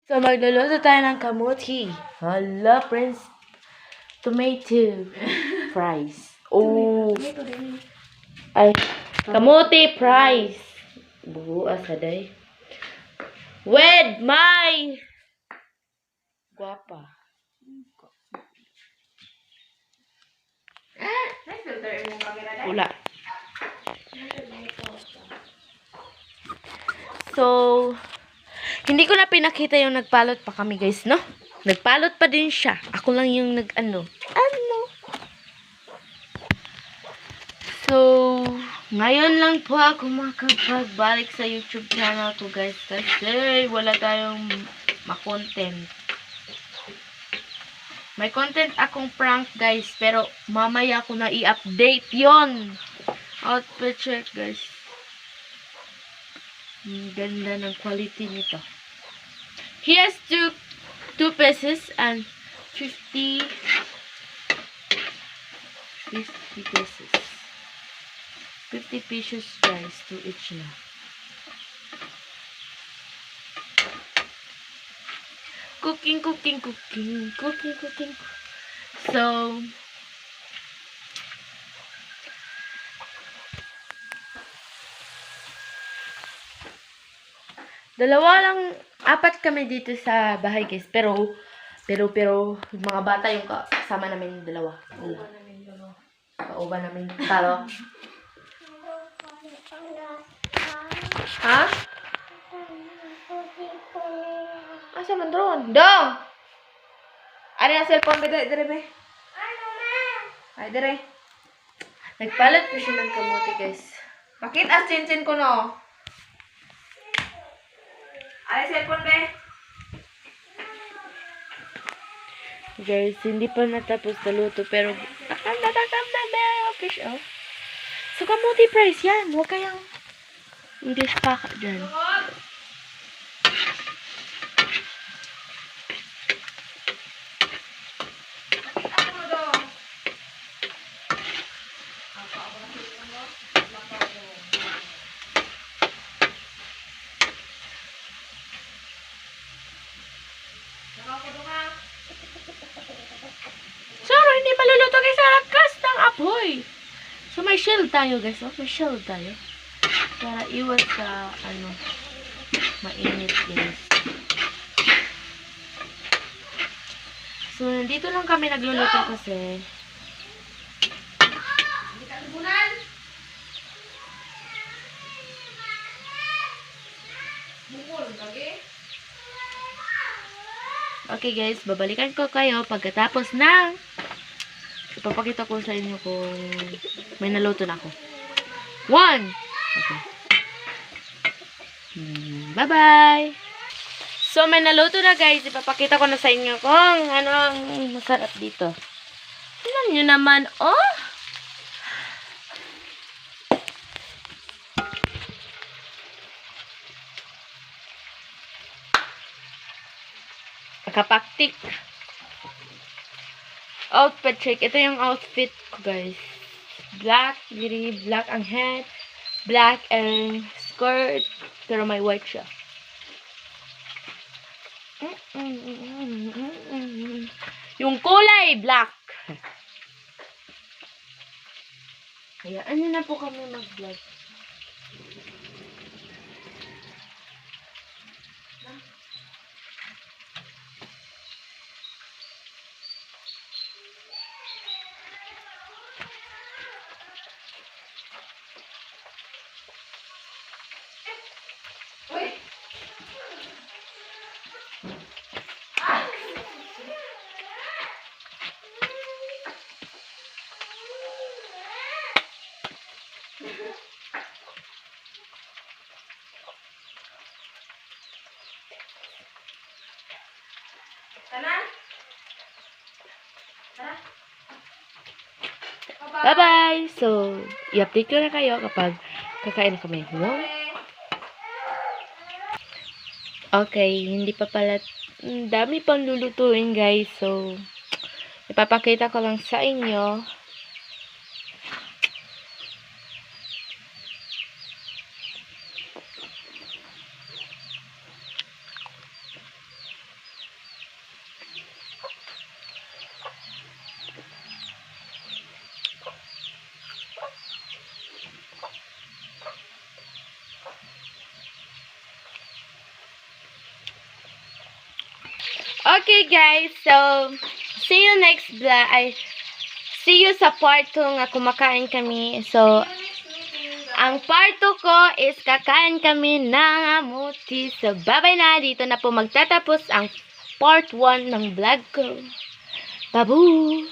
So, magluluto tayo ng kamuti. Hala, Prince. Tomato. Fries. Oh. Ay, kamuti fries. Buas na day. With my guwapa. Pula. So, hindi ko na pinakita yung nagpalot pa kami, guys, no? Nagpalot pa din siya. Ako lang yung nag-ano. So, ngayon lang po ako makapagbalik sa YouTube channel ko, guys. Kasi wala tayong ma-content. May content akong prank, guys. Pero mamaya ko na i-update yon. Outfit check, guys. Ang ganda ng quality nito. He has two pieces and 50 pieces. 50 pieces, guys, to each na. Cooking. So, apat kami dito sa bahay, guys. Pero, yung mga bata yung kasama namin dalawa. Kauban namin talo. Ha? Asa man doon? Dong! Ano yung cellphone? Dire, be? Ay, dire. Nagpalat po siya ng kamuti, guys. Bakit as-chin-chin ko, no? Ay, cellphone, be? Guys, hindi pa natapos na luto, pero fish, oh. So, kamuti price yan. Huwag kayang English pa ka dyan. Sorry, hindi maluluto kayo sa lakas ng apoy. So, may shield tayo, guys. Oh, may shield tayo. Para iwas sa, mainit, guys. So, nandito lang kami nagluluto kasi. Okay, guys. Babalikan ko kayo pagkatapos ng ipapakita ko sa inyo kung may naluto na ako. 1! Okay. Bye-bye! So, may naluto na, guys. Ipapakita ko na sa inyo kung ano ang masarap dito. Tignan nyo naman, oh! Nakapaktik. Outfit check. Ito yung outfit ko, guys. Black, black ang head, black ang skirt, pero may white siya. Yung kulay, black. Kaya, ano na po kami mag-vlog. Bye-bye! So, i-update ko na kayo kapag kakain na kami. Hello? Okay, hindi pa pala, dami pang lulutuin, guys. So, ipapakita ko lang sa inyo. Okay guys, so see you next vlog. See you sa part 2 nga kumakain kami. So ang part 2 ko is kakain kami ng amuti. So bye-bye na. Dito na po magtatapos ang part 1 ng vlog ko. Babu!